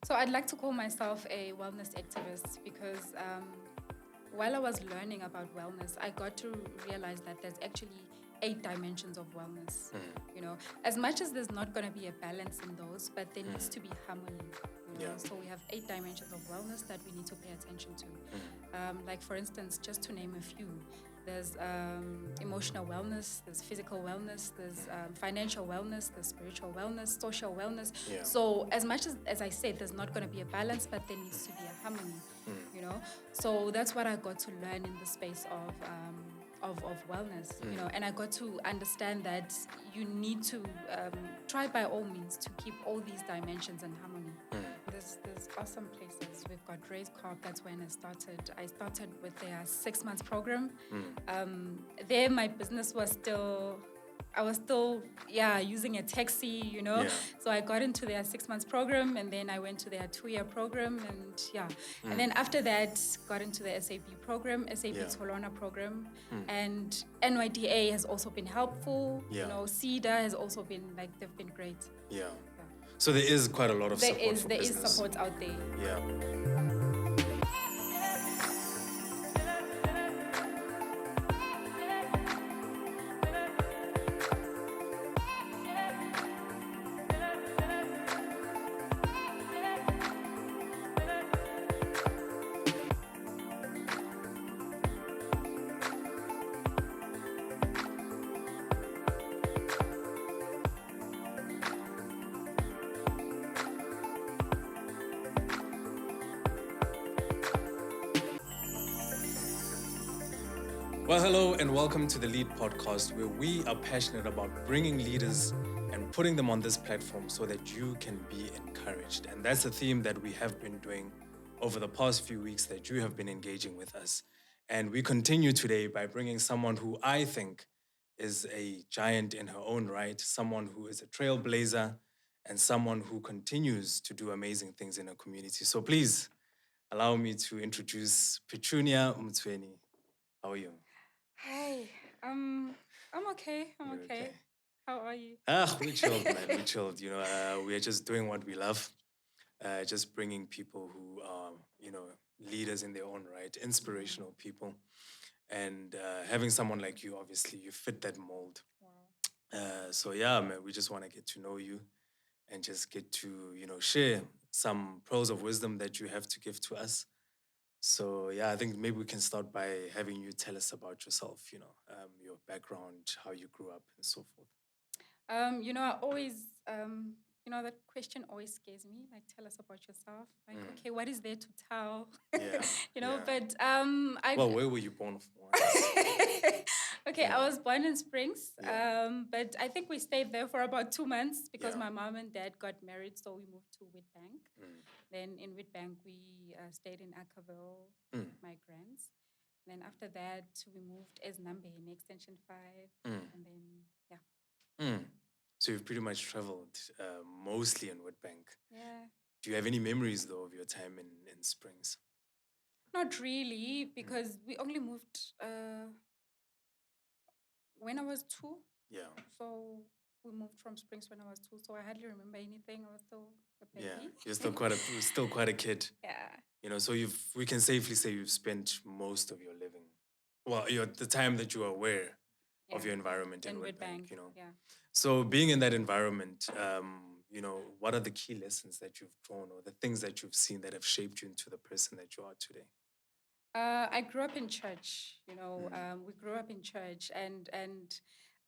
So I'd like to call myself a wellness activist because while I was learning about wellness, I got to realize that there's actually 8 dimensions of wellness. You know, as much as there's not going to be a balance in those, but there needs to be harmony. You know, Yeah. so we have 8 dimensions of wellness that we need to pay attention to. Like for instance, just to name a few, there's emotional wellness, there's physical wellness, there's financial wellness, there's spiritual wellness, social wellness. Yeah. So as much as I said, there's not going to be a balance, but there needs to be a harmony. You know, so that's what I got to learn in the space of wellness. You know, and I got to understand that you need to try by all means to keep all these dimensions in harmony. There's awesome places. We've got Raise Corp. That's when I started. I started with their 6 months program. There, my business was still. I was still, using a taxi, you know. Yeah. So I got into their 6 months program, and then I went to their 2-year program, and then after that, got into the SAP program, SAP Yeah. Tolona program, and NYDA has also been helpful. Yeah. You know, CEDA has also been they've been great. Yeah. So there is quite a lot of support for There is business. support out there. Yeah. Well, hello and welcome to the Lead Podcast, where we are passionate about bringing leaders and putting them on this platform so that you can be encouraged. And that's a theme that we have been doing over the past few weeks that you have been engaging with us. And we continue today by bringing someone who I think is a giant in her own right, someone who is a trailblazer, and someone who continues to do amazing things in her community. So please allow me to introduce Pertunia Mtsweni. How are you? Hi, I'm okay. I'm You're okay. How are you? We chilled, man. We chilled. You know, we are just doing what we love. Just bringing people who are, leaders in their own right, inspirational people. And having someone like you, obviously, you fit that mold. Wow. So yeah, man, we just want to get to know you and just get to, share some pearls of wisdom that you have to give to us. So yeah, I think maybe we can start by having you tell us about yourself, your background, how you grew up and so forth. I always, that question always scares me. Like, tell us about yourself. Like, okay, what is there to tell? Yeah, yeah. But Well, where were you born from? Okay, Yeah. I was born in Springs, Yeah. but I think we stayed there for about 2 months because Yeah. my mom and dad got married, so we moved to Witbank. Mm. Then in Witbank, we stayed in Ackerville Mm. with my grands. Then after that, we moved as Nambe in Extension 5, and then, yeah. Mm. So you've pretty much traveled mostly in Witbank. Yeah. Do you have any memories, though, of your time in Springs? Not really, because we only moved when I was 2. Yeah. So we moved from Springs when I was 2. So I hardly remember anything. I was still a baby. Yeah. You're still quite a kid. Yeah. So we can safely say you've spent most of your living, the time that you are aware of your environment in Witbank, Yeah. So being in that environment, what are the key lessons that you've drawn or the things that you've seen that have shaped you into the person that you are today? I grew up in church, we grew up in church, and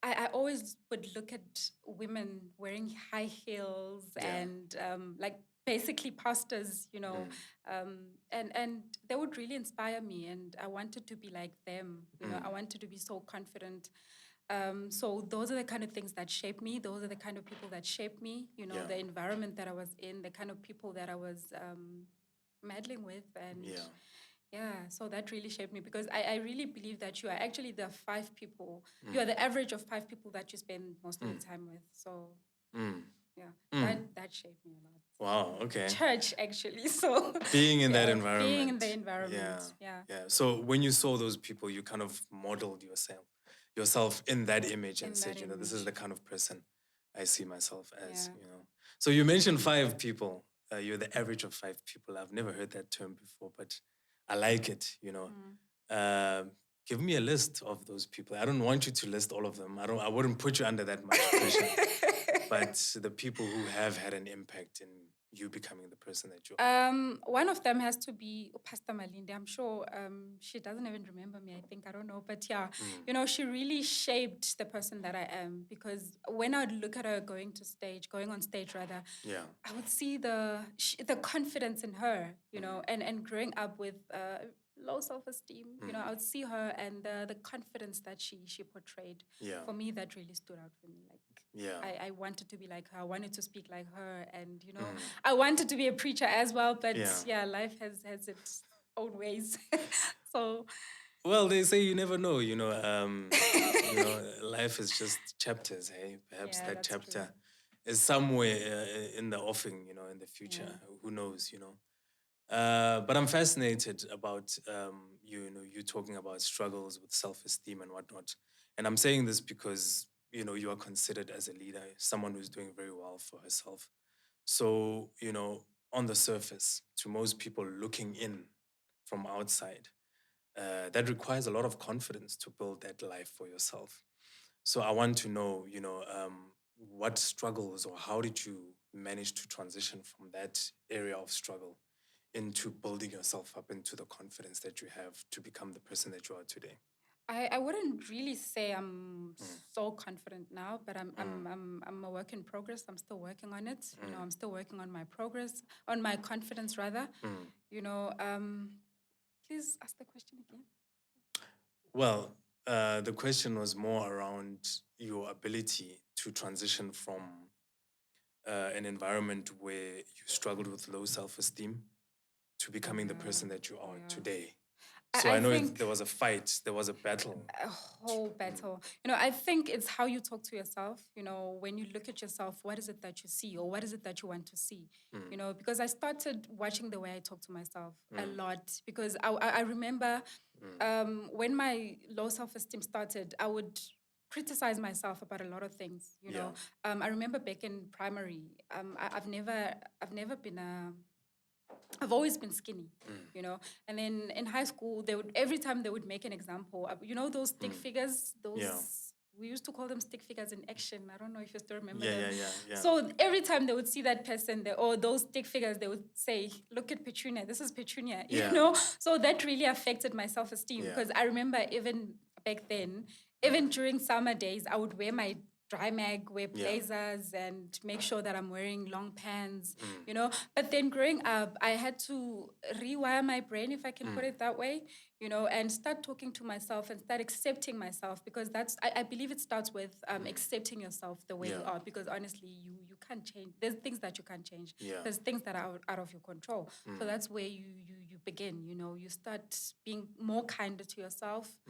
I always would look at women wearing high heels and like basically pastors, and they would really inspire me, and I wanted to be like them, I wanted to be so confident. So those are the kind of things that shape me. Those are the kind of people that shape me, the environment that I was in, the kind of people that I was meddling with, and so that really shaped me because I really believe that you are actually the 5 people, you are the average of 5 people that you spend most of the time with. So, that shaped me a lot. Wow, okay. Church, actually. So being in that environment. Being in the environment, yeah. So when you saw those people, you kind of modeled yourself in that image and said, this is the kind of person I see myself as, So you mentioned 5 people. you're the average of five people. I've never heard that term before, but I like it, you know. Give me a list of those people. I don't want you to list all of them. I wouldn't put you under that much pressure. But the people who have had an impact in you becoming the person that you are. One of them has to be Pastor Malindi. I'm sure she doesn't even remember me, I think. I don't know. But yeah, you know, she really shaped the person that I am, because when I would look at her going on stage rather, Yeah. I would see the confidence in her, you know, and growing up with low self-esteem, you know, I would see her and the confidence that she portrayed. Yeah. For me, that really stood out for me. Like, Yeah. I wanted to be like her. I wanted to speak like her. And, you know, I wanted to be a preacher as well. But yeah, life has its own ways. So, well, they say you never know, you know. You know, life is just chapters, hey? Perhaps yeah, that that's chapter true. is somewhere in the offing, you know, in the future. Yeah. Who knows, you know? But I'm fascinated about you know, you talking about struggles with self-esteem and whatnot. And I'm saying this because, you know, you are considered as a leader, someone who's doing very well for herself. So, you know, on the surface, to most people looking in from outside, that requires a lot of confidence to build that life for yourself. So I want to know, you know, what struggles or how did you manage to transition from that area of struggle into building yourself up into the confidence that you have to become the person that you are today? I wouldn't really say I'm so confident now, but I'm a work in progress. I'm still working on it. You know, I'm still working on my progress, on my confidence rather. You know, please ask the question again. Well, the question was more around your ability to transition from an environment where you struggled with low self-esteem to becoming the person that you are today. So I I know think there was a fight, there was a battle. a whole battle. You know, I think it's how you talk to yourself. You know, when you look at yourself, what is it that you see, or what is it that you want to see? You know, because I started watching the way I talk to myself a lot, because I remember when my low self-esteem started, I would criticize myself about a lot of things. You know, I remember back in primary, I've never been a I've always been skinny, you know. And then in high school, they would every time they would make an example. You know those stick figures, those we used to call them stick figures in action. I don't know if you still remember them. Yeah. So every time they would see that person, or those stick figures, they would say, "Look at Petunia. This is Petunia." Yeah. You know. So that really affected my self-esteem, Yeah. because I remember even back then, even during summer days, I would wear my dry mag, wear blazers, and make sure that I'm wearing long pants, you know. But then growing up, I had to rewire my brain, if I can put it that way, you know, and start talking to myself and start accepting myself, because I believe it starts with accepting yourself the way you are, because honestly, you can't change. There's things that you can't change. There's things that are out of your control. So that's where you begin, you know, you start being more kinder to yourself,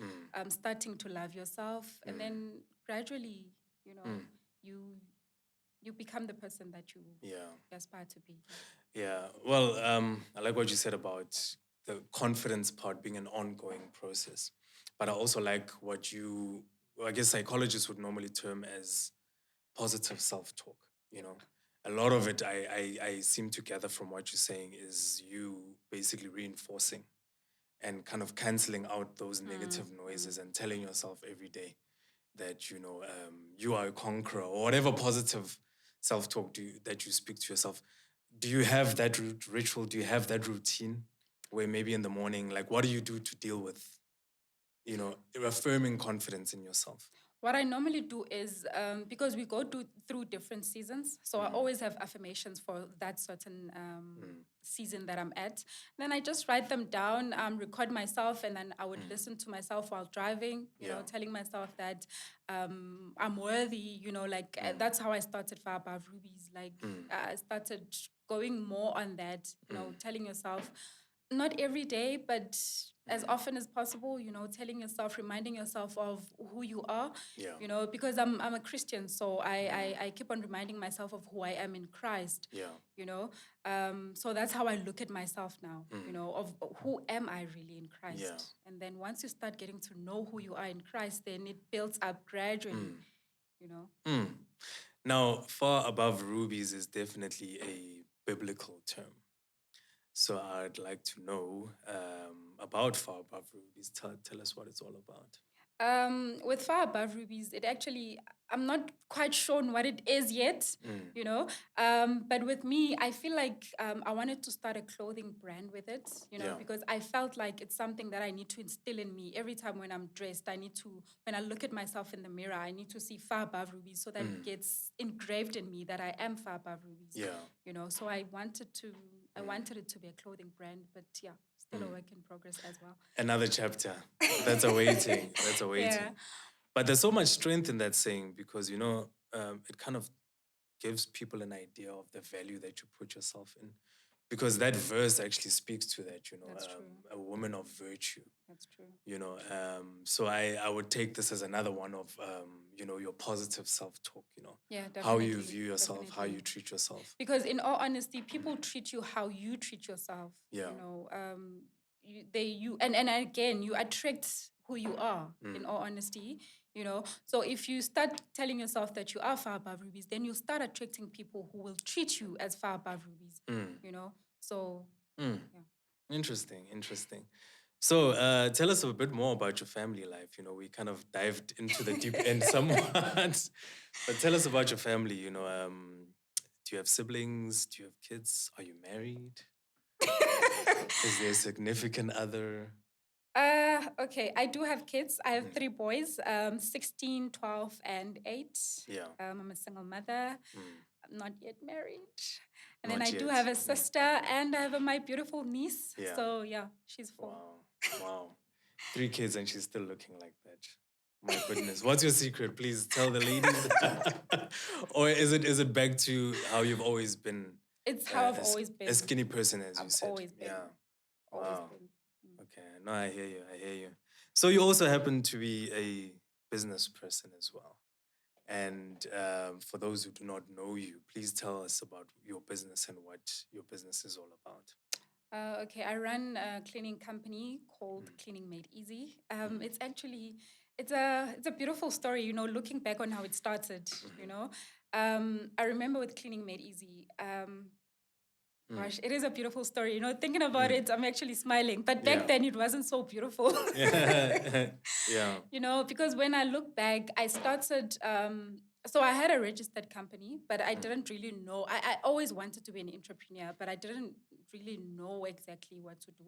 starting to love yourself, and then gradually, you know, you become the person that you aspire to be. Yeah. Well, I like what you said about the confidence part being an ongoing process. But I also like what I guess psychologists would normally term as positive self-talk. You know, a lot of it I seem to gather from what you're saying is you basically reinforcing and kind of canceling out those negative noises and telling yourself every day that, you know, you are a conqueror, or whatever positive self-talk that you speak to yourself. Do you have that ritual? Do you have that routine where maybe in the morning, like, what do you do to deal with, you know, affirming confidence in yourself? What I normally do is, because we go through different seasons, so I always have affirmations for that certain season that I'm at. Then I just write them down, record myself, and then I would listen to myself while driving, you know, telling myself that I'm worthy, you know, like that's how I started Far Above Rubies. Like I started going more on that, you know, telling yourself, not every day, but as often as possible, you know, telling yourself, reminding yourself of who you are, you know, because I'm a Christian, so I keep on reminding myself of who I am in Christ, you know. So that's how I look at myself now, you know, of who am I really in Christ. And then once you start getting to know who you are in Christ, then it builds up gradually, you know. Now, Far Above Rubies is definitely a biblical term. So I'd like to know about Far Above Rubies. Tell us what it's all about. With Far Above Rubies, it actually, I'm not quite sure on what it is yet, you know. But with me, I feel like I wanted to start a clothing brand with it, you know, Yeah. because I felt like it's something that I need to instill in me every time when I'm dressed. I need to, when I look at myself in the mirror, I need to see Far Above Rubies so that it gets engraved in me that I am Far Above Rubies. Yeah. You know, so I wanted it to be a clothing brand, but yeah, still a work in progress as well. Another chapter. That's awaiting. That's awaiting. Yeah. But there's so much strength in that saying because, you know, it kind of gives people an idea of the value that you put yourself in. Because that verse actually speaks to that, you know, That's true. a woman of virtue. That's true. You know, so I would take this as another one of, you know, your positive self-talk, you know, Yeah, how you definitely, view yourself, how definitely. you treat yourself. Because in all honesty, people treat you how you treat yourself. Yeah. You know, and again, you attract who you are. In all honesty, you know. So if you start telling yourself that you are Far Above Rubies, then you'll start attracting people who will treat you as Far Above Rubies. You know. So yeah. Interesting, interesting. So tell us a bit more about your family life. You know, we kind of dived into the deep end somewhat, but tell us about your family. You know, do you have siblings? Do you have kids? Are you married? Is there a significant other? Okay, I do have kids. I have three boys, 16, 12, and 8. Yeah. I'm a single mother. I'm not yet married. And then Not I do yet. have a sister and I have my beautiful niece. Yeah. So yeah, she's 4. Wow. Wow. 3 kids and she's still looking like that. My goodness. What's your secret? Please tell the ladies. Or is it back to how you've always been? It's how I've always been. A skinny person, as you I've said. always been. Yeah. Always Wow. been. Okay. No, I hear you. I hear you. So you also happen to be a business person as well. And for those who do not know you, please tell us about your business and what your business is all about. Okay, I run a cleaning company called Cleaning Made Easy. It's actually it's a beautiful story, you know, looking back on how it started, you know. I remember with Cleaning Made Easy, gosh, it is a beautiful story. You know, thinking about it, I'm actually smiling. But back then it wasn't so beautiful. Yeah. You know, because when I look back, I started so I had a registered company, but I didn't really know. I always wanted to be an entrepreneur, but I didn't really know exactly what to do,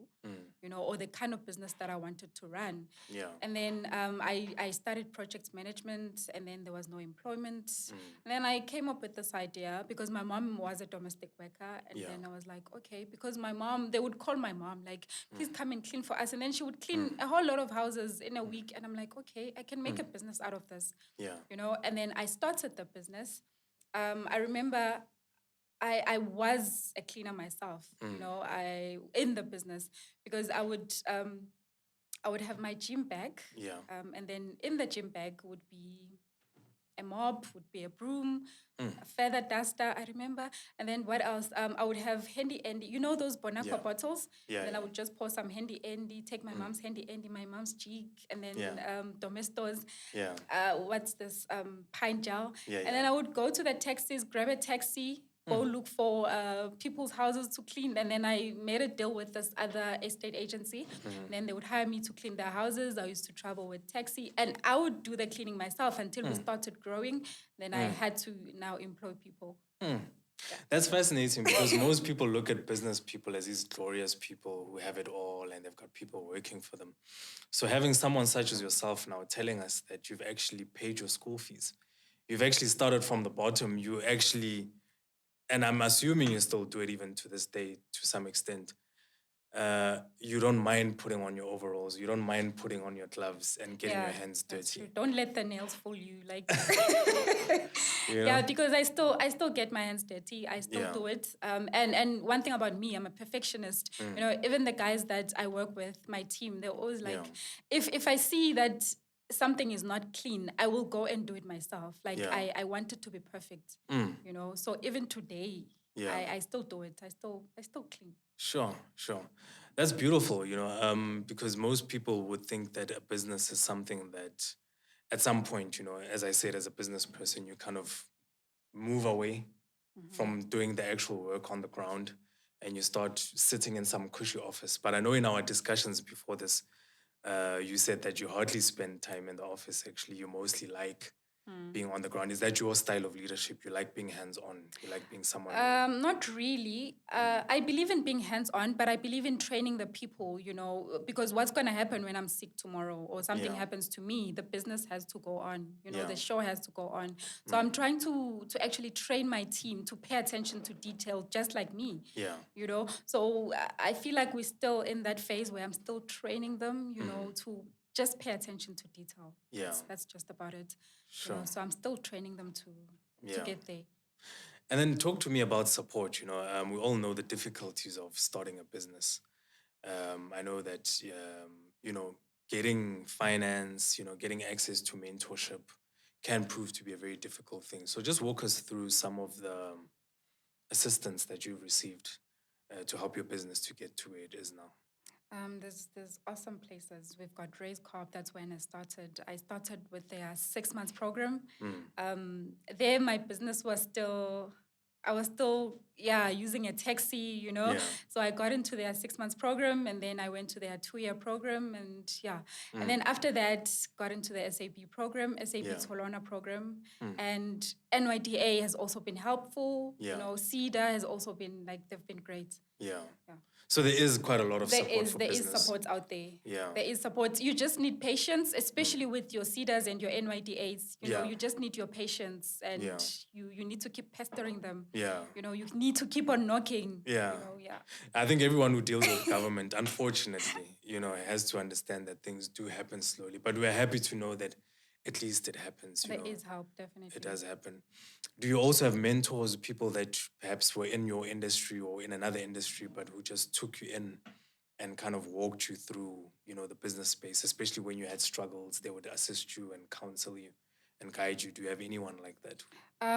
you know, or the kind of business that I wanted to run. Yeah. And then I started project management, and then there was no employment. And then I came up with this idea because my mom was a domestic worker. And then I was like, okay, because my mom, they would call my mom, like, please come and clean for us. And then she would clean a whole lot of houses in a week. And I'm like, okay, I can make a business out of this. Yeah. You know, and then I started the business. I remember I was a cleaner myself, you know, in the business because I would have my gym bag. Yeah. And then in the gym bag would be a mop, would be a broom, a feather duster, I remember. And then what else? I would have handy Andy, you know those Bonaqua bottles? Yeah, Then I yeah. would just pour some handy Andy, take my mom's handy Andy, my mom's jig, and then Yeah. Domestos. Yeah. What's this? Pine gel. Yeah, And then I would go to the taxis, grab a taxi, go look for people's houses to clean. And then I made a deal with this other estate agency. Then they would hire me to clean their houses. I used to travel with taxi. And I would do the cleaning myself until we started growing. Then I had to now employ people. That's fascinating because most people look at business people as these glorious people who have it all and they've got people working for them. So having someone such as yourself now telling us that you've actually paid your school fees, you've actually started from the bottom, you actually, and I'm assuming you still do it even to this day to some extent, you don't mind putting on your overalls, you don't mind putting on your gloves and getting your hands That's dirty. true. Don't let the nails fool you. Like, You know? yeah, because I still get my hands dirty. I still do it. And one thing about me, I'm a perfectionist. You know, even the guys that I work with, my team, they're always like, if I see that something is not clean, I will go and do it myself. Like I want it to be perfect. You know, so even today, I still do it. I still clean. Sure, sure. That's beautiful, you know, because most people would think that a business is something that at some point, you know, as I said, as a business person, you kind of move away from doing the actual work on the ground, and you start sitting in some cushy office. But I know in our discussions before this, you said that you hardly spend time in the office. Actually, you mostly like being on the ground. Is that your style of leadership? You like being hands-on? You like being someone? Not really. I believe in being hands-on, but I believe in training the people, because what's going to happen when I'm sick tomorrow or something happens to me, the business has to go on, the show has to go on. So I'm trying to actually train my team to pay attention to detail just like me. Yeah. So I feel like we're still in that phase where I'm still training them, to just pay attention to detail. Yeah. That's just about it. Sure. So I'm still training them to get there. And then talk to me about support. We all know the difficulties of starting a business. I know that, getting finance, getting access to mentorship can prove to be a very difficult thing. So just walk us through some of the assistance that you've received to help your business to get to where it is now. There's awesome places. We've got Raise Corp. That's when I started. I started with their 6 months program. There, my business was still. I was still, using a taxi, So I got into their 6 months program, and then I went to their 2-year program, and and then after that, got into the SAP program, SAP Tolona program, and NYDA has also been helpful. CEDA has also been they've been great. Yeah. So there is quite a lot of support for there business. is support out there. Yeah. There is support. You just need patience, especially with your CEDAs and your NYDAs. You just need your patience, and you need to keep pestering them. Yeah. You need to keep on knocking. Yeah. I think everyone who deals with government, unfortunately, has to understand that things do happen slowly. But we're happy to know that at least it happens. There is help, definitely. It does happen. Do you also have mentors, people that perhaps were in your industry or in another industry, but who just took you in and kind of walked you through, the business space, especially when you had struggles? They would assist you and counsel you and guide you. Do you have anyone like that?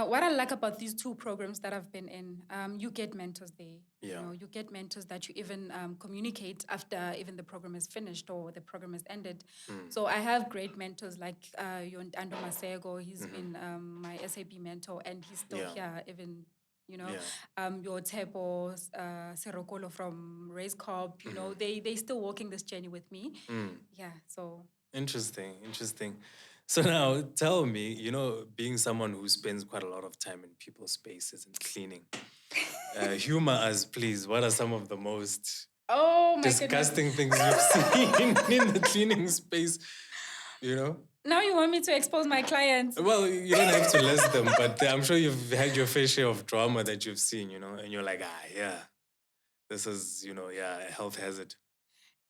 What I like about these 2 programs that I've been in, you get mentors there. Yeah. You get mentors that you even communicate after even the program is finished or the program has ended. So I have great mentors like Ando Masego. He's been my SAP mentor, and he's still here even. Your Tepo, Serokolo from Raise Corp, they still walking this journey with me. Yeah, so. Interesting. So now tell me, being someone who spends quite a lot of time in people's spaces and cleaning, humor us, please. What are some of the most disgusting things you've seen in the cleaning space, Now you want me to expose my clients? Well, you don't have to list them, but I'm sure you've had your fair share of drama that you've seen, and you're like, this is, a health hazard.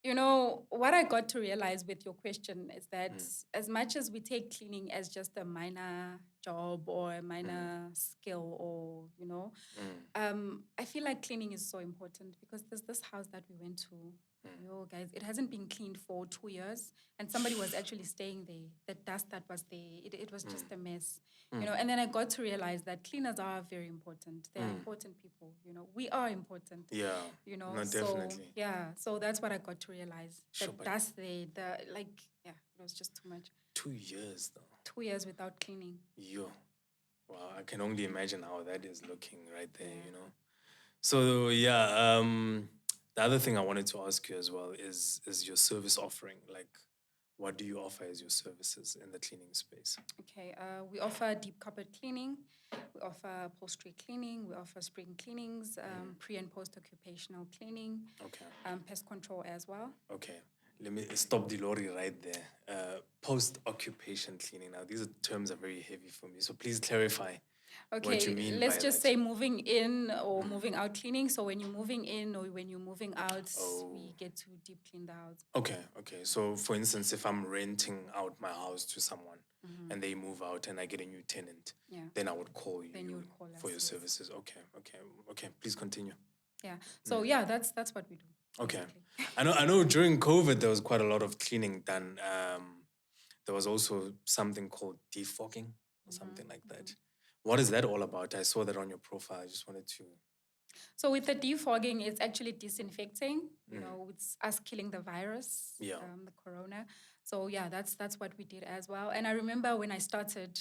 What I got to realize with your question is that as much as we take cleaning as just a minor job or a minor skill or, I feel like cleaning is so important because there's this house that we went to. Guys, it hasn't been cleaned for 2 years, and somebody was actually staying there. The dust that was there, it was just a mess, And then I got to realize that cleaners are very important. They're important people, We are important, Yeah, no, definitely. So that's what I got to realize. The dust there, it was just too much. 2 years, though. 2 years without cleaning. Wow, I can only imagine how that is looking right there, So, the other thing I wanted to ask you as well is your service offering. Like, what do you offer as your services in the cleaning space? Okay, we offer deep carpet cleaning, we offer upholstery cleaning, we offer spring cleanings, pre and post occupational cleaning, pest control as well. Okay, let me stop the lorry right there. Post occupation cleaning. Now, these terms are very heavy for me, so please clarify. Okay, let's just say moving in or moving out cleaning. So when you're moving in or when you're moving out, we get to deep clean the house. Okay. So for instance, if I'm renting out my house to someone and they move out and I get a new tenant, then I would call you for your services. Okay. Please continue. Yeah. So that's what we do. Okay. I know during COVID there was quite a lot of cleaning done. There was also something called defogging or something like that. What is that all about? I saw that on your profile. I just wanted to So with the defogging, it's actually disinfecting. It's us killing the virus, Yeah. the corona. So yeah, that's what we did as well. And I remember when I started,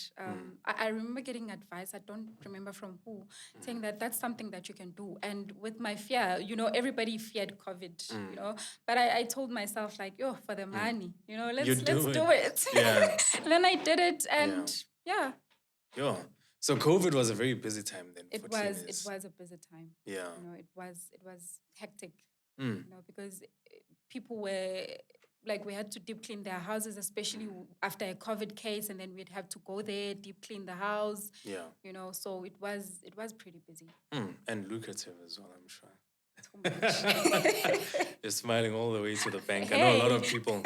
I remember getting advice. I don't remember from who, saying that that's something that you can do. And with my fear, everybody feared COVID. But I told myself like, yo, for the money, You let's do do it. Yeah. And then I did it, and yeah, Yeah. So COVID was a very busy time then for it cleaners. was a busy time. Yeah. It was hectic. Mm. Because people were like, we had to deep clean their houses, especially after a COVID case, and then we'd have to go there, deep clean the house. Yeah. So it was pretty busy. And lucrative as well, I'm sure. Too much. You're smiling all the way to the bank. I know a lot of Hey. people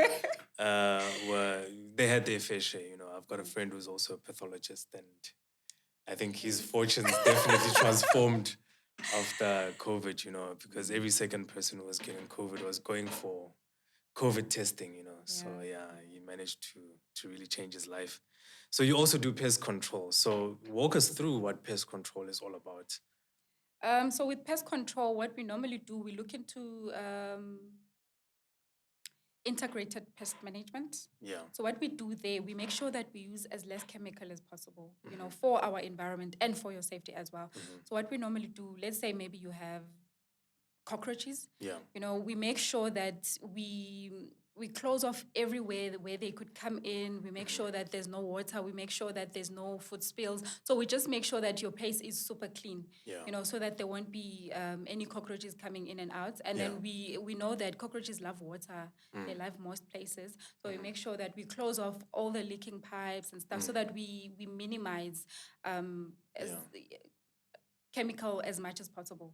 they had their fair share. I've got a friend who's also a pathologist, and I think his fortunes definitely transformed after COVID, because every second person who was getting COVID was going for COVID testing, So yeah, he managed to really change his life. So you also do pest control. So walk us through what pest control is all about. So with pest control, what we normally do, we look into integrated pest management. Yeah. So what we do there, we make sure that we use as less chemical as possible, for our environment and for your safety as well. So what we normally do, let's say maybe you have cockroaches. Yeah. We make sure that we close off everywhere where they could come in. We make sure that there's no water. We make sure that there's no food spills. So we just make sure that your place is super clean. Yeah. So that there won't be any cockroaches coming in and out. And then we know that cockroaches love water. They love moist places. So we make sure that we close off all the leaking pipes and stuff, so that we minimize chemical as much as possible.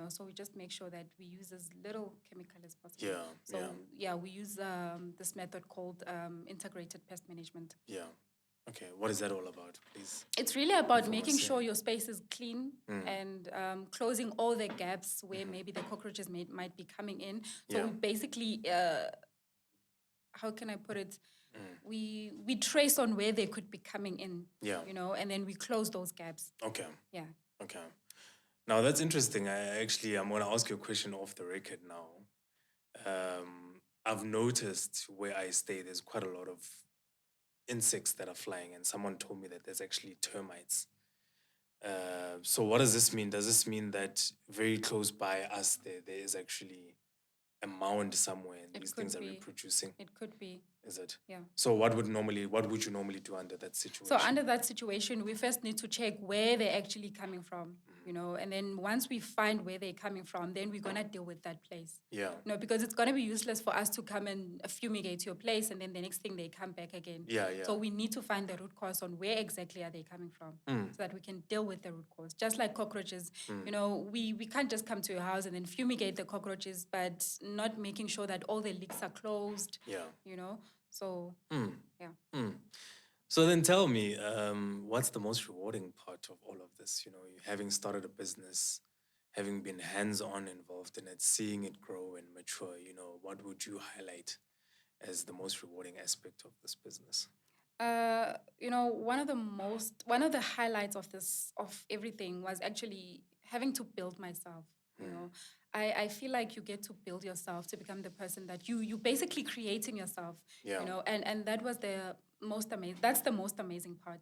So we just make sure that we use as little chemical as possible. We use this method called integrated pest management. Yeah. Okay, what is that all about, please? It's really about making sure your space is clean and closing all the gaps where maybe the cockroaches might be coming in. So we basically, how can I put it? We trace on where they could be coming in. And then we close those gaps. Okay. Yeah. Okay. Now that's interesting. I'm going to ask you a question off the record now. I've noticed where I stay, there's quite a lot of insects that are flying, and someone told me that there's actually termites. So what does this mean? Does this mean that very close by us there is actually a mound somewhere and these things are reproducing? It could be. Is it? Yeah. So what would you normally do under that situation? So under that situation, we first need to check where they're actually coming from, and then once we find where they're coming from, then we're gonna deal with that place. Yeah. Because it's gonna be useless for us to come and fumigate your place, and then the next thing they come back again. Yeah. So we need to find the root cause on where exactly are they coming from, so that we can deal with the root cause. Just like cockroaches, we can't just come to your house and then fumigate the cockroaches, but not making sure that all the leaks are closed. Yeah. So yeah. So then tell me, what's the most rewarding part of all of this? You having started a business, having been hands-on involved in it, seeing it grow and mature, what would you highlight as the most rewarding aspect of this business? One of the highlights of everything was actually having to build myself. I feel like you get to build yourself to become the person that you basically creating yourself. And that was the most amazing. That's the most amazing part.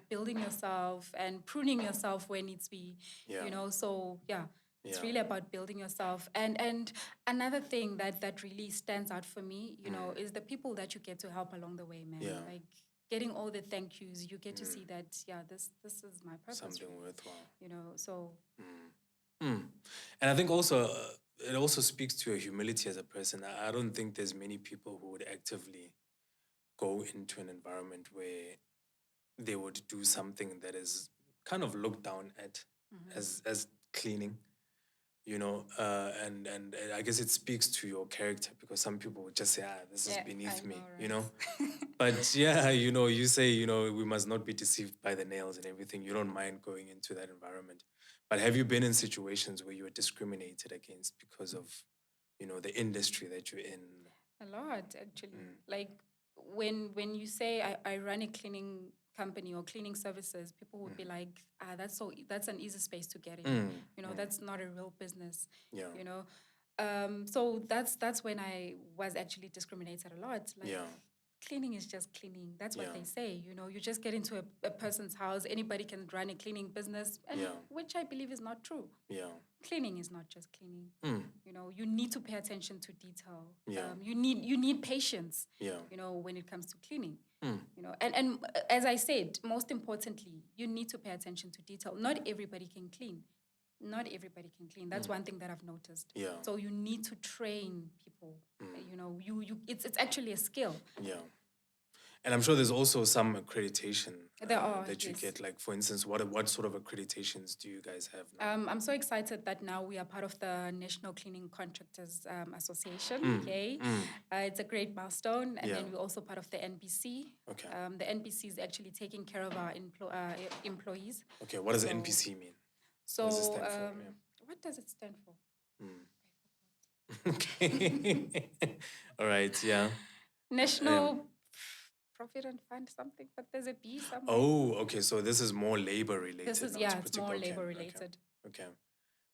Building yourself and pruning yourself where needs be. So yeah. It's really about building yourself. And another thing that really stands out for me, is the people that you get to help along the way, man. Like getting all the thank yous, you get to see that, this is my purpose. Something worthwhile. So. And I think also, it also speaks to your humility as a person. I don't think there's many people who would actively go into an environment where they would do something that is kind of looked down at as cleaning. And I guess it speaks to your character, because some people would just say, this is beneath me, right? But yeah, you say, we must not be deceived by the nails and everything. You don't mind going into that environment. But have you been in situations where you were discriminated against because of, the industry that you're in? A lot, actually. Like when you say I run a cleaning company or cleaning services, people would be like, that's an easy space to get in. That's not a real business. Yeah. So that's when I was actually discriminated a lot. Like, Yeah. cleaning is just cleaning. That's what Yeah. they say. You just get into a person's house. Anybody can run a cleaning business, and which I believe is not true. Yeah. Cleaning is not just cleaning. You need to pay attention to detail. Yeah. You need patience. Yeah. When it comes to cleaning. And as I said, most importantly, you need to pay attention to detail. Not everybody can clean. Not everybody can clean. That's one thing that I've noticed. Yeah. So you need to train people. It's actually a skill. Yeah. And I'm sure there's also some accreditation that you yes. get. Like, for instance, what sort of accreditations do you guys have now? I'm so excited that now we are part of the National Cleaning Contractors Association. Yay. It's a great milestone. And then we're also part of the NBC. Okay. The NBC is actually taking care of our employees. Okay, what does NPC mean? So, what does it stand for? What does it stand for? Okay. All right, yeah. National Profit and Fund something, but there's a B somewhere. Oh, okay. So this is more labor related. It's more labor related. Okay.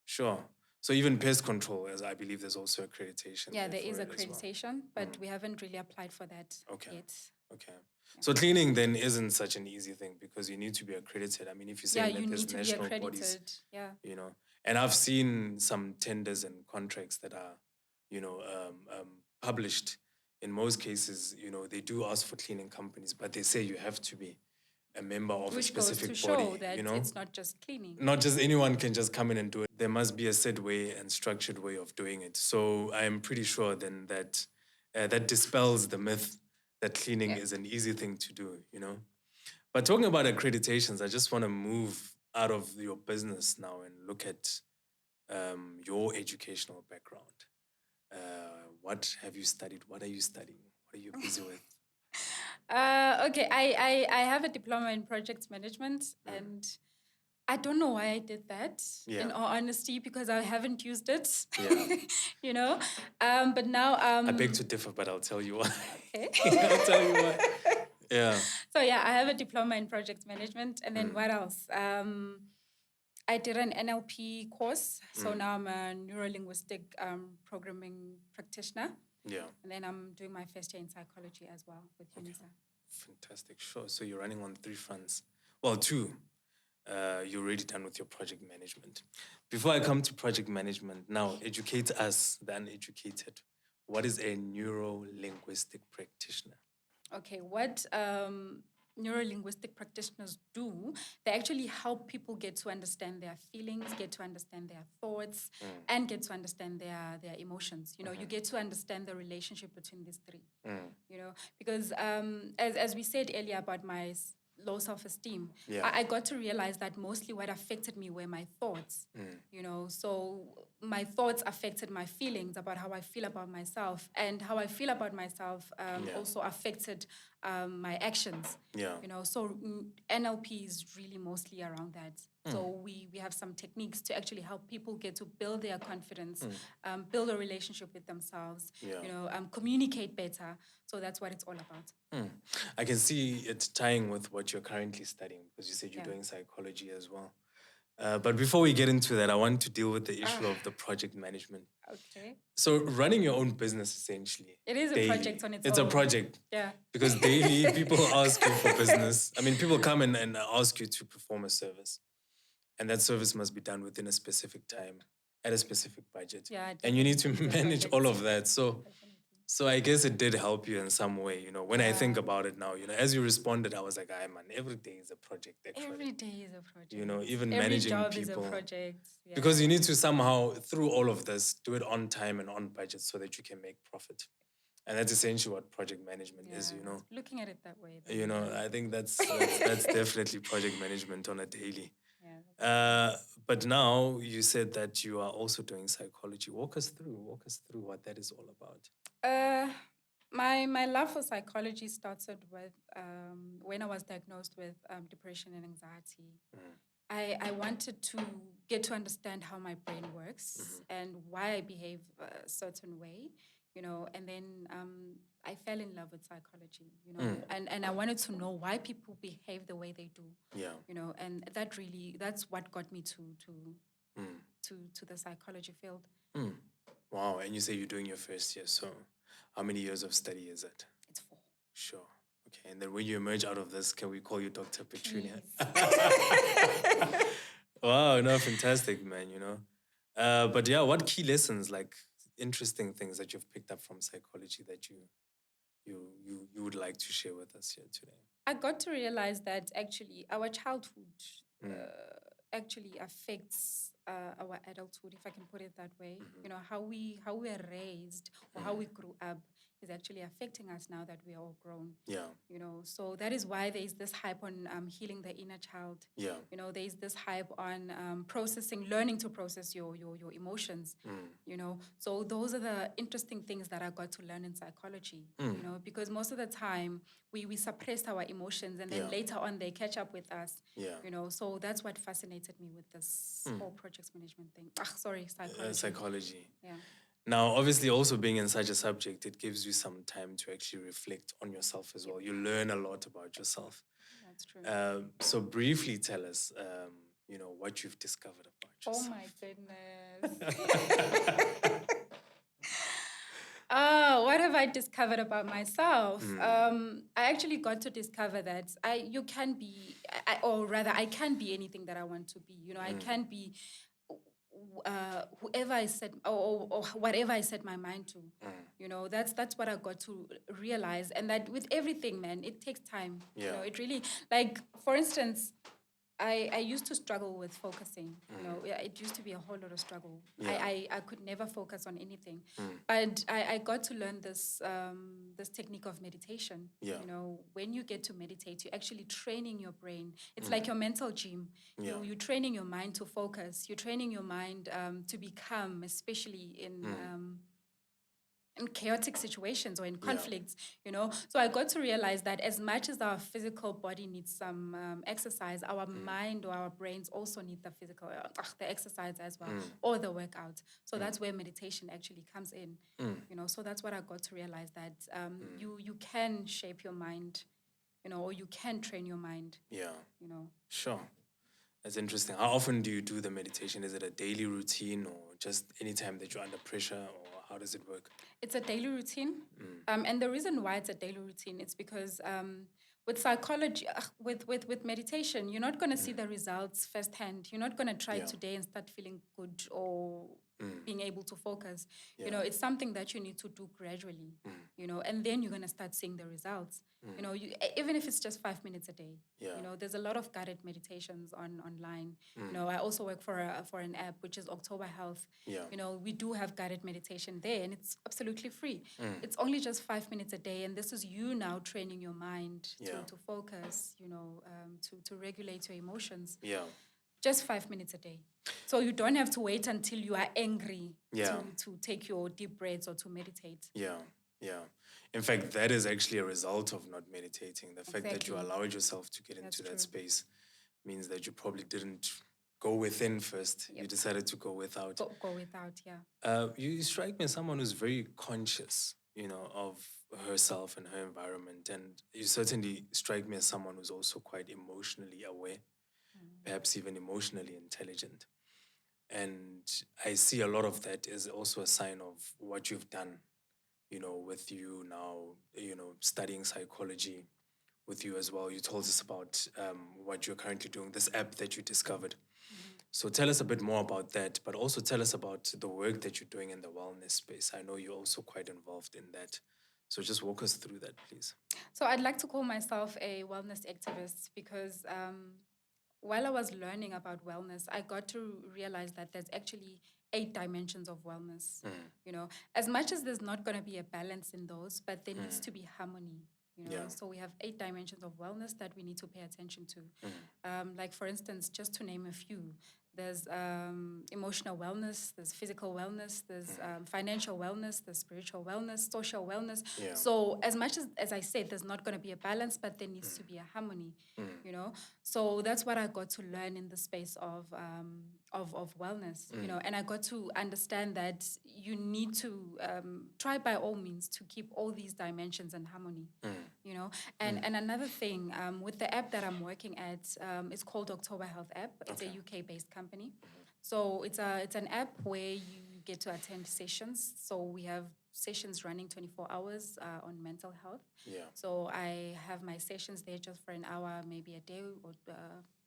Sure. So even pest control, as I believe there's also accreditation. Yeah, there is accreditation, but we haven't really applied for that yet. Okay. So cleaning then isn't such an easy thing because you need to be accredited. I mean, if you say that there's national bodies, and I've seen some tenders and contracts that are, published. In most cases, they do ask for cleaning companies, but they say you have to be a member of a specific goes to body. Show that it's not just cleaning. Not just anyone can just come in and do it. There must be a set way and structured way of doing it. So I am pretty sure then that that dispels the myth that cleaning is an easy thing to do, But talking about accreditations, I just want to move out of your business now and look at your educational background. What have you studied? What are you studying? What are you busy with? Okay, I have a diploma in project management, and I don't know why I did that, in all honesty, because I haven't used it, but now... I beg to differ, but I'll tell you why. Okay. I'll tell you why. Yeah. So I have a diploma in project management, and then what else? I did an NLP course, so now I'm a neuro-linguistic programming practitioner. Yeah. And then I'm doing my first year in psychology as well with UNISA. Fantastic. Sure. So you're running on 3 fronts. Well, 2. You're already done with your project management. Before I come to project management, now educate us, the uneducated. What is a neuro-linguistic practitioner? Okay, what neuro-linguistic practitioners do, they actually help people get to understand their feelings, get to understand their thoughts, and get to understand their emotions. You get to understand the relationship between these 3. Because as we said earlier about my low self-esteem, I got to realize that mostly what affected me were my thoughts. So my thoughts affected my feelings about how I feel about myself, and how I feel about myself also affected my actions. So NLP is really mostly around that. So we have some techniques to actually help people get to build their confidence, build a relationship with themselves, communicate better. So that's what it's all about. I can see it tying with what you're currently studying, because you said you're doing psychology as well. But before we get into that, I want to deal with the issue of the project management. Okay. So running your own business, essentially. It is a project on its own. It's a project. Yeah. Because daily people ask you for business. I mean, people come and ask you to perform a service. And that service must be done within a specific time, at a specific budget. Yeah, and you need to manage all of that. So I guess it did help you in some way, when I think about it now, as you responded, I was like, man, every day is a project, actually. Every day is a project. Even every managing job people. Is a project. Yeah. Because you need to somehow, through all of this, do it on time and on budget so that you can make profit. And that's essentially what project management is, Looking at it that way. I think that's definitely project management on a daily. Yeah. But now you said that you are also doing psychology. Walk us through what that is all about. My love for psychology started with when I was diagnosed with depression and anxiety. I wanted to get to understand how my brain works and why I behave a certain way. and then I fell in love with psychology, and I wanted to know why people behave the way they do, Yeah. and that's what got me to the psychology field. Wow. And you say you're doing your first year. So how many years of study is it? It's 4. Sure. Okay. And then when you emerge out of this, can we call you Dr. Pertunia? Wow. No, fantastic, man, But yeah, what key lessons, like interesting things that you've picked up from psychology that you would like to share with us here today? I got to realize that actually our childhood actually affects our adulthood, if I can put it that way. How we are raised or how we grew up is actually affecting us now that we are all grown. Yeah. So that is why there is this hype on healing the inner child. Yeah. There is this hype on learning to process your emotions. So those are the interesting things that I got to learn in psychology. Because most of the time we suppress our emotions, and then later on they catch up with us. Yeah. So that's what fascinated me with this whole projects management thing. Psychology. Psychology. Yeah. Now, obviously, also being in such a subject, it gives you some time to actually reflect on yourself as well. You learn a lot about yourself. That's true. So briefly tell us, what you've discovered about yourself. Oh my goodness. What have I discovered about myself? I actually got to discover that I can be anything that I want to be. I can be whoever I set or whatever I set my mind to. That's what I got to realize, and that with everything, man, it takes time. Yeah. It really, like, for instance, I used to struggle with focusing. It used to be a whole lot of struggle. Yeah. I could never focus on anything. But I got to learn this technique of meditation. Yeah. When you get to meditate, you're actually training your brain. It's like your mental gym. Yeah. You're training your mind to focus. You're training your mind to be calm, especially in chaotic situations or in conflicts, So I got to realize that as much as our physical body needs some exercise, our mind or our brains also need the the exercise as well, or the workout. So that's where meditation actually comes in, So that's what I got to realize, that you can shape your mind, or you can train your mind. Yeah. Sure. That's interesting. How often do you do the meditation? Is it a daily routine or just any time that you're under pressure, or how does it work? It's a daily routine. And the reason why it's a daily routine is because with psychology, with meditation, you're not going to see the results firsthand. You're not going to try today and start feeling good or being able to focus. It's something that you need to do gradually, and then you're going to start seeing the results. Even if it's just 5 minutes a day. There's a lot of guided meditations online. I also work for an app, which is October Health. We do have guided meditation there, and it's absolutely free. It's only just 5 minutes a day, and this is you now training your mind to focus, to regulate your emotions. Just 5 minutes a day. So you don't have to wait until you are angry to take your deep breaths or to meditate. Yeah. In fact, that is actually a result of not meditating. The fact that you allowed yourself to get into that space means that you probably didn't go within first. You decided to go without. Go without, yeah. You strike me as someone who's very conscious, of herself and her environment. And you certainly strike me as someone who's also quite emotionally aware, perhaps even emotionally intelligent. And I see a lot of that as also a sign of what you've done, with you now, studying psychology with you as well. You told us about what you're currently doing, this app that you discovered. So tell us a bit more about that, but also tell us about the work that you're doing in the wellness space. I know you're also quite involved in that. So just walk us through that, please. So I'd like to call myself a wellness activist because while I was learning about wellness, I got to realize that there's actually 8 dimensions of wellness. As much as there's not going to be a balance in those, but there needs to be harmony. So we have 8 dimensions of wellness that we need to pay attention to. Like, for instance, just to name a few, There's emotional wellness, there's physical wellness, there's financial wellness, there's spiritual wellness, social wellness. Yeah. So as much as I said, there's not going to be a balance, but there needs to be a harmony, you know. So that's what I got to learn in the space of wellness, you know, and I got to understand that you need to try by all means to keep all these dimensions in harmony, you know. And another thing with the app that I'm working at, it's called October Health App. It's a UK based company. So it's an app where you get to attend sessions. So we have sessions running 24 hours on mental health. Yeah. So I have my sessions there just for an hour, maybe a day,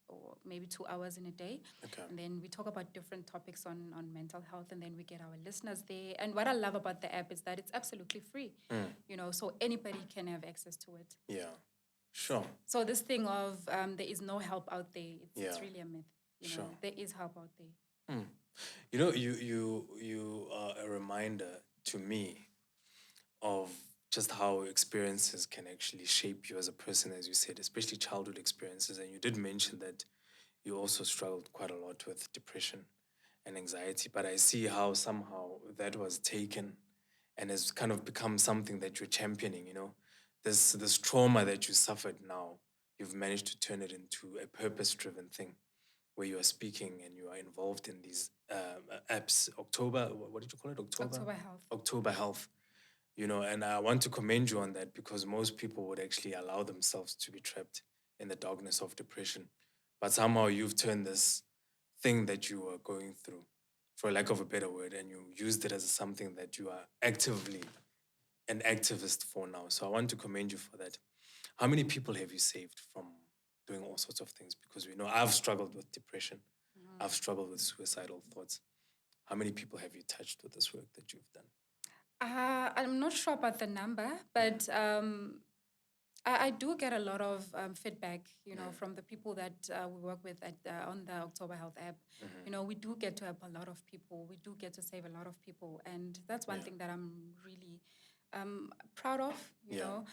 or maybe 2 hours in a day. Okay. And then we talk about different topics on mental health, and then we get our listeners there. And what I love about the app is that it's absolutely free, you know, so anybody can have access to it. Yeah. Sure. So this thing of there is no help out there, it's Yeah. really a myth. You know, Sure. there is help out there. You know, you are a reminder to me of just how experiences can actually shape you as a person, as you said, especially childhood experiences. And you did mention that you also struggled quite a lot with depression and anxiety. But I see how somehow that was taken and has kind of become something that you're championing, you know. This trauma that you suffered now, you've managed to turn it into a purpose-driven thing where you are speaking and you are involved in these apps. October, what did you call it? October Health. October Health. You know, and I want to commend you on that because most people would actually allow themselves to be trapped in the darkness of depression. But somehow you've turned this thing that you were going through, for lack of a better word, and you used it as something that you are actively an activist for now. So I want to commend you for that. How many people have you saved from doing all sorts of things? Because we know I've struggled with depression. I've struggled with suicidal thoughts. How many people have you touched with this work that you've done? I'm not sure about the number, but I do get a lot of feedback, you know, from the people that we work with on the October Health app. You know, we do get to help a lot of people. We do get to save a lot of people. And that's one thing that I'm really proud of, you know,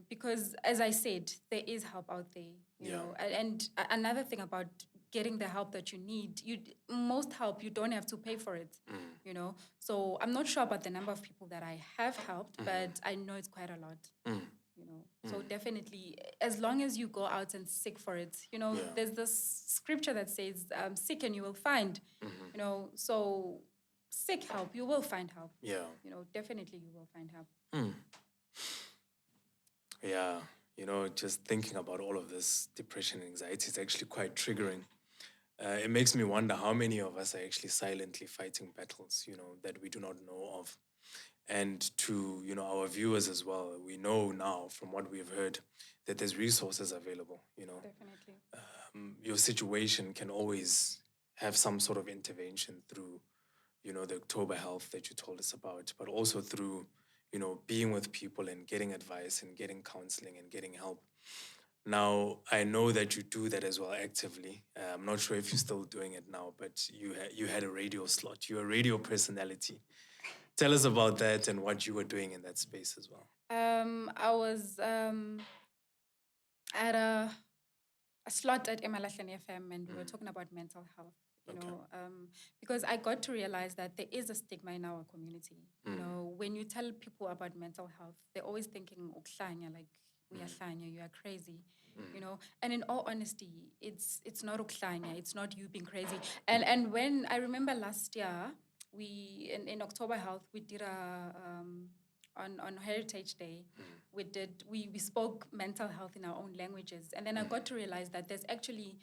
because as I said, there is help out there, you know. And another thing about getting the help that you need, most help, you don't have to pay for it, you know. So I'm not sure about the number of people that I have helped, but I know it's quite a lot. You know, so definitely, as long as you go out and seek for it, you know, there's this scripture that says, seek and you will find, you know, so seek help, you will find help. Yeah. You know, definitely you will find help. Yeah, you know, just thinking about all of this depression and anxiety is actually quite triggering. It makes me wonder how many of us are actually silently fighting battles, you know, that we do not know of. And to, you know, our viewers as well, we know now from what we've heard that there's resources available, you know. Definitely. Your situation can always have some sort of intervention through, you know, the October Health that you told us about, but also through, you know, being with people and getting advice and getting counseling and getting help. Now, I know that you do that as well actively. I'm not sure if you're still doing it now, but you had a radio slot. You're a radio personality. Tell us about that and what you were doing in that space as well. I was at a slot at Emalahleni FM, and we were talking about mental health. You know, because I got to realize that there is a stigma in our community. You know, when you tell people about mental health, they're always thinking, "Uklanya," like "Uyahlanya, you are crazy." You know, and in all honesty, it's not uklanya, it's not you being crazy. And when I remember last year, we in October Health, we did a on Heritage Day, we spoke mental health in our own languages, and then I got to realize that there's actually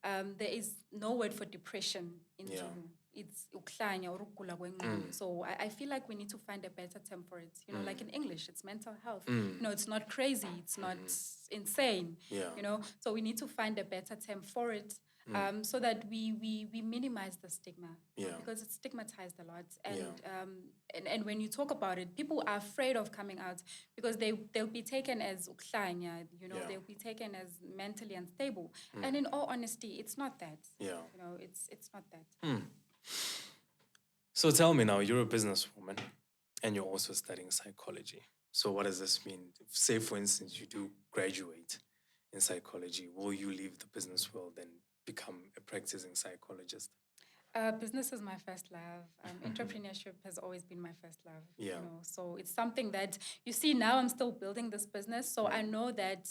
there is no word for depression in Zulu. It's uklanya or ukugula kwengqondo. So I feel like we need to find a better term for it. You know, like in English, it's mental health. You know, it's not crazy, it's not insane. You know, so we need to find a better term for it. So that we minimize the stigma, you know, because it's stigmatized a lot, and when you talk about it, people are afraid of coming out because they'll be taken as uklanya, you know, they'll be taken as mentally unstable, and in all honesty, it's not that. You know, it's not that. So tell me now, you're a businesswoman, and you're also studying psychology. So what does this mean? Say, for instance, you do graduate in psychology, will you leave the business world and become a practicing psychologist? Business is my first love. Entrepreneurship has always been my first love. Yeah. So it's something that you see now. I'm still building this business, so I know that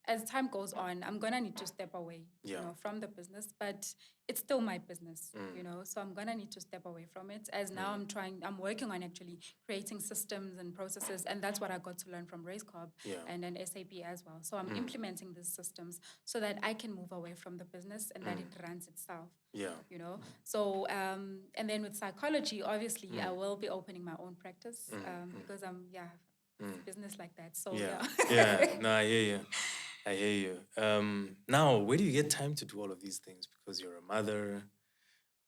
as time goes on, I'm gonna need to step away, Yeah. from the business. But it's still my business, So I'm gonna need to step away from it. As now I'm working on actually creating systems and processes, and that's what I got to learn from Race Corp Yeah. and then SAP as well. So I'm implementing these systems so that I can move away from the business and that it runs itself. Yeah. So and then with psychology, obviously I will be opening my own practice because it's business like that. So Yeah. No, I hear you. I hear you. Now, where do you get time to do all of these things? Because you're a mother,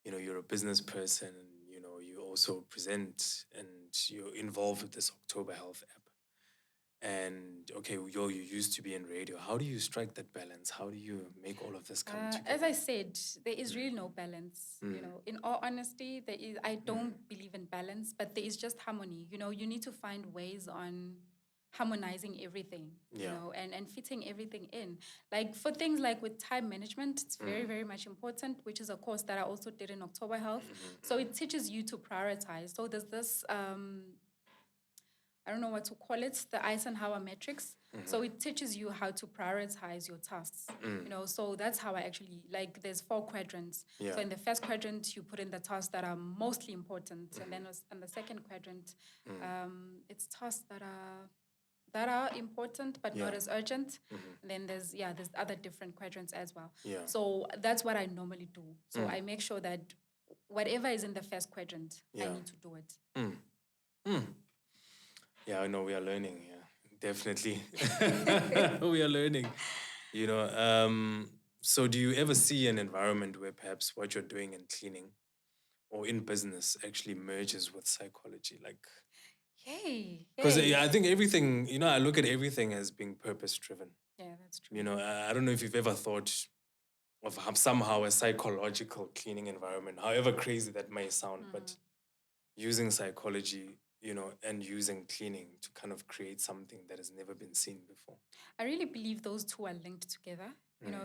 you're a business person, and you also present and you're involved with this October Health app. And okay, you used to be in radio. How do you strike that balance? How do you make all of this come together? As I said, there is really no balance. In all honesty, I don't believe in balance, but there is just harmony. You need to find ways on harmonizing everything, and fitting everything in. Like for things like with time management, it's very, very much important, which is a course that I also did in October Health. So it teaches you to prioritize. So there's this I don't know what to call it, the Eisenhower matrix. So it teaches you how to prioritize your tasks. So that's how I actually, like, there's 4 quadrants. Yeah. So in the first quadrant, you put in the tasks that are mostly important. And then in the second quadrant, it's tasks that are important but not as urgent. And then there's other different quadrants as well. Yeah. So that's what I normally do. So I make sure that whatever is in the first quadrant, I need to do it. Yeah, I know we are learning. Yeah, definitely. We are learning. So do you ever see an environment where perhaps what you're doing in cleaning or in business actually merges with psychology? Like, because I think everything, I look at everything as being purpose driven. Yeah, that's true. I don't know if you've ever thought of somehow a psychological cleaning environment, however crazy that may sound, but using psychology, and using cleaning to kind of create something that has never been seen before. I really believe those two are linked together,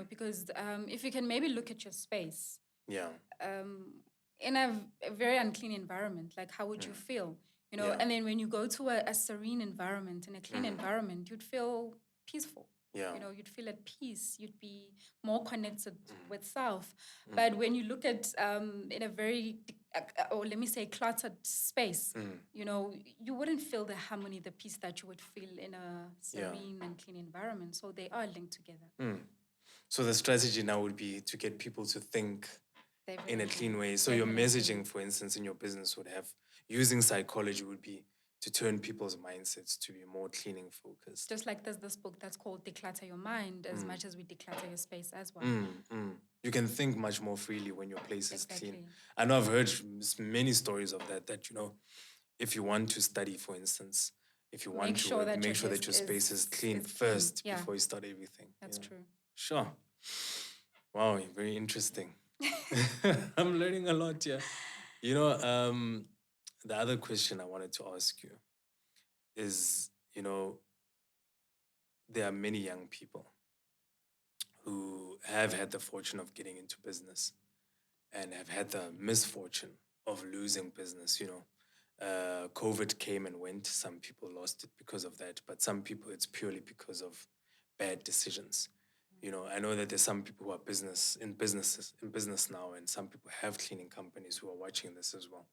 because if you can maybe look at your space, in a very unclean environment, like how would you feel? And then when you go to a serene environment, in a clean environment, you'd feel peaceful. Yeah. You'd feel at peace. You'd be more connected with self. But when you look at in a very, or let me say, cluttered space, you wouldn't feel the harmony, the peace that you would feel in a serene and clean environment. So they are linked together. So the strategy now would be to get people to think in a clean way. So your messaging, for instance, in your business would have, using psychology would be to turn people's mindsets to be more cleaning focused. Just like there's this book that's called Declutter Your Mind, as much as we declutter your space as well. You can think much more freely when your place is clean. I know I've heard many stories of that, if you want to study, for instance, if you want make sure that your space is clean first before you start everything. That's true. Sure. Wow, very interesting. I'm learning a lot here. The other question I wanted to ask you is, there are many young people who have had the fortune of getting into business and have had the misfortune of losing business. COVID came and went. Some people lost it because of that, but some people it's purely because of bad decisions. I know that there's some people who are in business now, and some people have cleaning companies who are watching this as well.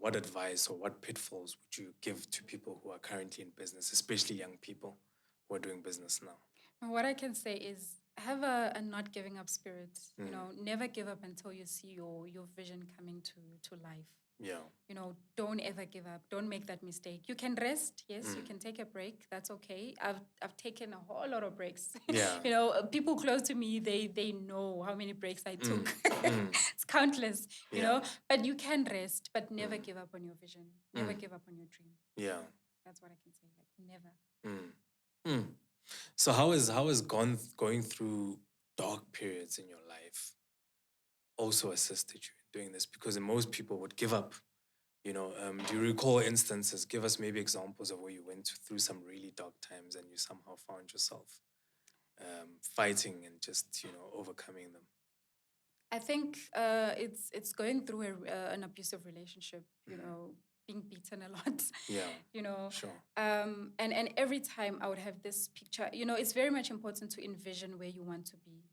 What advice or what pitfalls would you give to people who are currently in business, especially young people who are doing business now? What I can say is have a not giving up spirit. Never give up until you see your vision coming to life. Yeah. Don't ever give up. Don't make that mistake. You can rest. Yes, you can take a break. That's okay. I've taken a whole lot of breaks. Yeah. People close to me, they know how many breaks I took. It's countless, But you can rest, but never give up on your vision. Never give up on your dream. Yeah. That's what I can say. Like never. So how is going through dark periods in your life also assisted you in doing this? Because most people would give up. Do you recall instances? Give us maybe examples of where you went through some really dark times and you somehow found yourself. fighting and just, overcoming them? I think it's going through an abusive relationship, being beaten a lot, Yeah, you know. sure. And every time I would have this picture, it's very much important to envision where you want to be,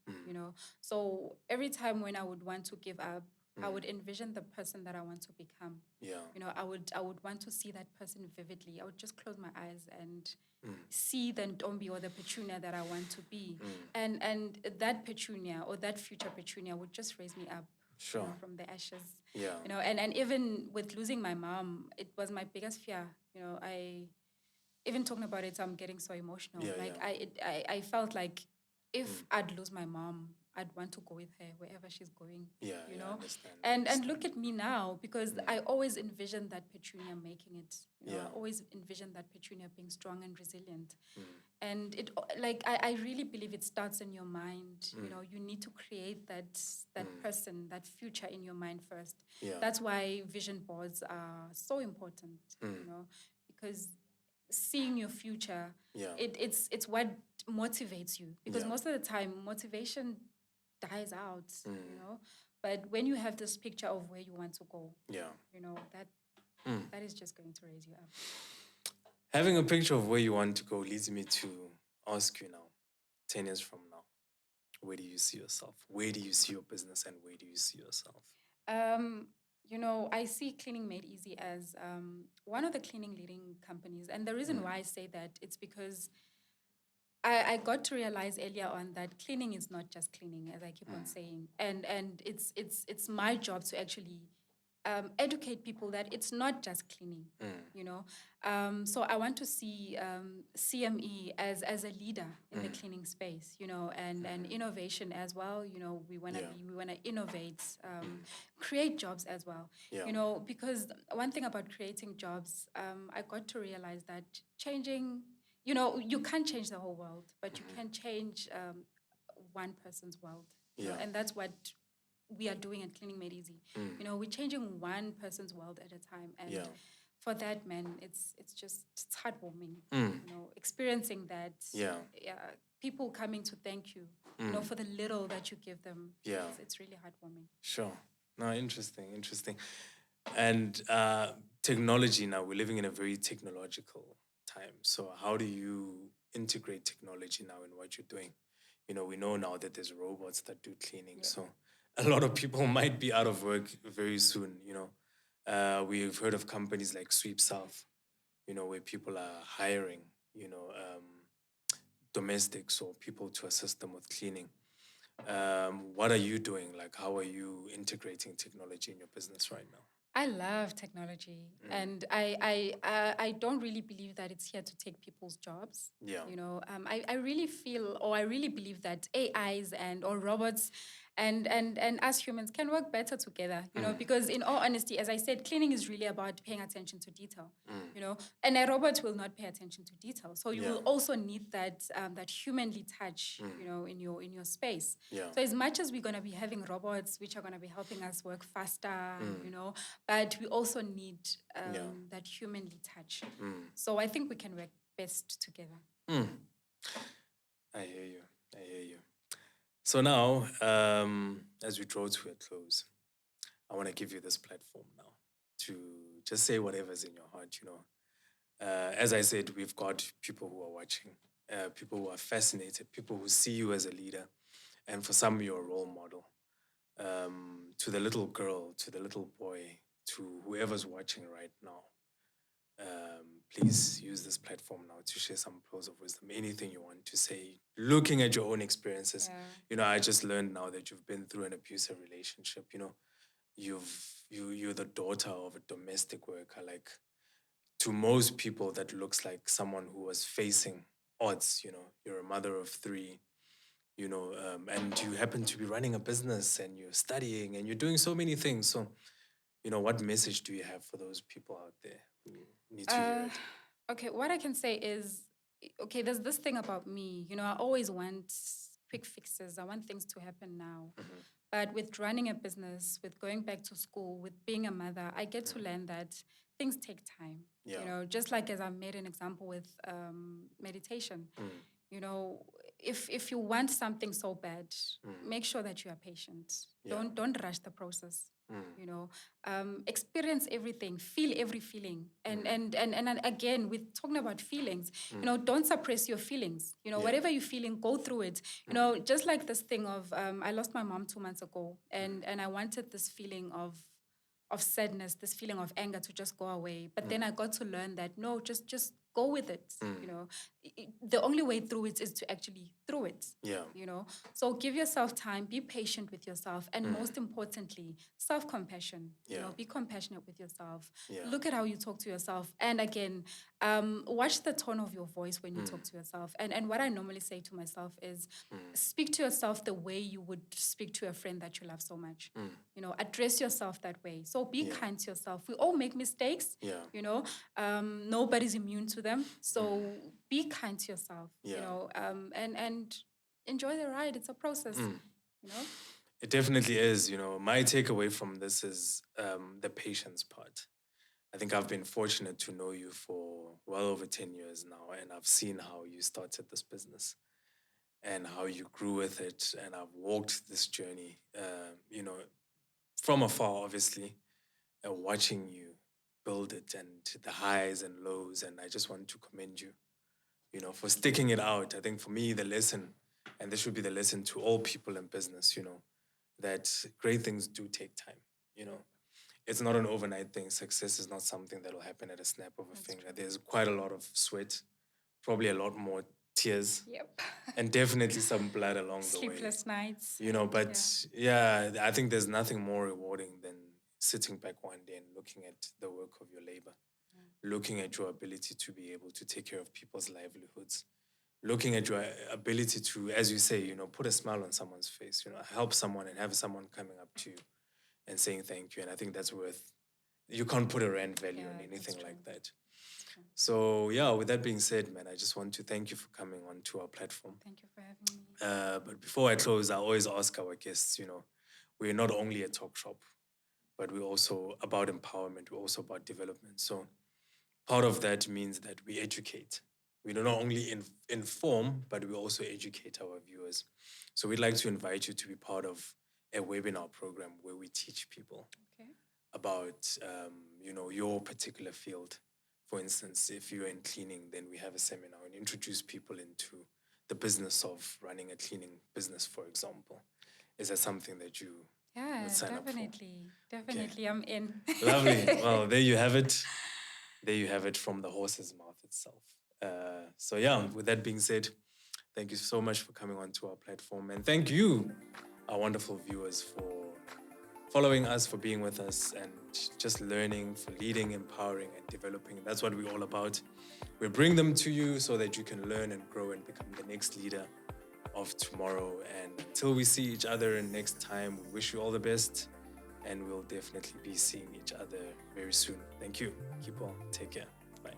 So every time when I would want to give up, I would envision the person that I want to become. Yeah. I would want to see that person vividly. I would just close my eyes and see the Ntombi or the Petunia that I want to be. And that Petunia or that future Petunia would just raise me up Sure. from the ashes. Yeah. And even with losing my mom, it was my biggest fear. I even talking about it, I'm getting so emotional. Yeah, like yeah. I felt like if I'd lose my mom, I'd want to go with her wherever she's going. Yeah, you yeah, know. understand, And look at me now, because I always envisioned that Petunia making it. Yeah. I always envisioned that Petunia being strong and resilient. And it I really believe it starts in your mind. You need to create that person, that future in your mind first. Yeah. That's why vision boards are so important. Because seeing your future, Yeah. it's what motivates you, because Yeah. most of the time motivation dies out. But when you have this picture of where you want to go, Yeah. that is just going to raise you up. Having a picture of where you want to go leads me to ask you now, 10 years from now, where do you see yourself? Where do you see your business, and where do you see yourself? I see Cleaning Made Easy as one of the cleaning leading companies. And the reason why I say that, it's because I got to realize earlier on that cleaning is not just cleaning, as I keep on saying. And it's my job to actually educate people that it's not just cleaning, So I want to see CME as a leader in the cleaning space, and innovation as well. We want to we want to innovate, create jobs as well, Yeah. Because one thing about creating jobs, I got to realize that changing, you can't change the whole world, but you can change one person's world, Yeah. and that's what we are doing at Cleaning Made Easy. We're changing one person's world at a time, and Yeah. for that, man, it's heartwarming. Mm. Experiencing that. Yeah. People coming to thank you, for the little that you give them. Yeah. It's really heartwarming. Sure. No, interesting. And technology now, we're living in a very technological time. So how do you integrate technology now in what you're doing? We know now that there's robots that do cleaning. Yeah. So a lot of people might be out of work very soon, We've heard of companies like Sweep South, where people are hiring, domestics or people to assist them with cleaning. What are you doing? Like, how are you integrating technology in your business right now? I love technology, and I don't really believe that it's here to take people's jobs. Yeah. I really feel, or I really believe that AIs or robots and us humans can work better together, because in all honesty, as I said, cleaning is really about paying attention to detail, and a robot will not pay attention to detail. So you will also need that humanly touch, in your space. Yeah. So as much as we're going to be having robots which are going to be helping us work faster, but we also need that humanly touch. So I think we can work best together. I hear you. So now, as we draw to a close, I want to give you this platform now to just say whatever's in your heart, As I said, we've got people who are watching, people who are fascinated, people who see you as a leader, and for some, you're a role model. To the little girl, to the little boy, to whoever's watching right now, please use this platform now to share some pearls of wisdom, anything you want to say, looking at your own experiences. I just learned now that you've been through an abusive relationship. You're the daughter of a domestic worker. Like, to most people, that looks like someone who was facing odds. You're a mother of 3, and you happen to be running a business, and you're studying, and you're doing so many things. So, what message do you have for those people out there who need to hear it? Okay, what I can say is, okay, there's this thing about me, I always want quick fixes. I want things to happen now. But with running a business, with going back to school, with being a mother, I get to learn that things take time. Yeah. Just like as I made an example with meditation. if you want something so bad, make sure that you are patient. Yeah. Don't rush the process. You know, experience everything, feel every feeling, and again, with talking about feelings, you know, don't suppress your feelings. You know, Yeah. whatever you're feeling, go through it. You know, just like this thing of I lost my mom 2 months ago, and I wanted this feeling of sadness, this feeling of anger to just go away. But then I got to learn that no, just go with it. You know, the only way through it is to actually through it. Yeah. You know, so give yourself time, be patient with yourself, and most importantly, self-compassion. You Yeah. know, be compassionate with yourself. Yeah. Look at how you talk to yourself, and again, watch the tone of your voice when you talk to yourself. And what I normally say to myself is, speak to yourself the way you would speak to a friend that you love so much. You know, address yourself that way. So be kind to yourself. We all make mistakes. Yeah. You know, nobody's immune to them. So be kind to yourself. Yeah. You know, and enjoy the ride. It's a process. You know. It definitely is. You know, my takeaway from this is the patience part. I think I've been fortunate to know you for well over 10 years now, and I've seen how you started this business and how you grew with it. And I've walked this journey, you know, from afar, obviously, and watching you build it and the highs and lows. And I just want to commend you, you know, for sticking it out. I think for me, the lesson, and this should be the lesson to all people in business, you know, that great things do take time, you know. It's not an overnight thing. Success is not something that will happen at a snap of a finger. There's quite a lot of sweat, probably a lot more tears, Yep. and definitely some blood along the way. Sleepless nights. You know, but yeah, I think there's nothing more rewarding than sitting back one day and looking at the work of your labor, looking at your ability to be able to take care of people's livelihoods, looking at your ability to, as you say, you know, put a smile on someone's face, you know, help someone and have someone coming up to you and saying thank you. And I think that's worth, you can't put a rand value on anything like that. So yeah, with that being said, man, I just want to thank you for coming onto our platform. Thank you for having me. But before I close, I always ask our guests, you know, we're not only a talk shop, but we're also about empowerment. We're also about development. So part of that means that we educate. We do not only inform, but we also educate our viewers. So we'd like to invite you to be part of a webinar program where we teach people about, you know, your particular field. For instance, if you're in cleaning, then we have a seminar and introduce people into the business of running a cleaning business, for example. Is that something that you would sign up for? Definitely, I'm in. Lovely. Well, there you have it. There you have it from the horse's mouth itself. So yeah, with that being said, thank you so much for coming onto our platform. And thank you, our wonderful viewers, for following us, for being with us, and just learning, for leading, empowering, and developing. That's what we're all about. We bring them to you so that you can learn and grow and become the next leader of tomorrow. And until we see each other next time, we wish you all the best. And we'll definitely be seeing each other very soon. Thank you. Keep on. Take care. Bye.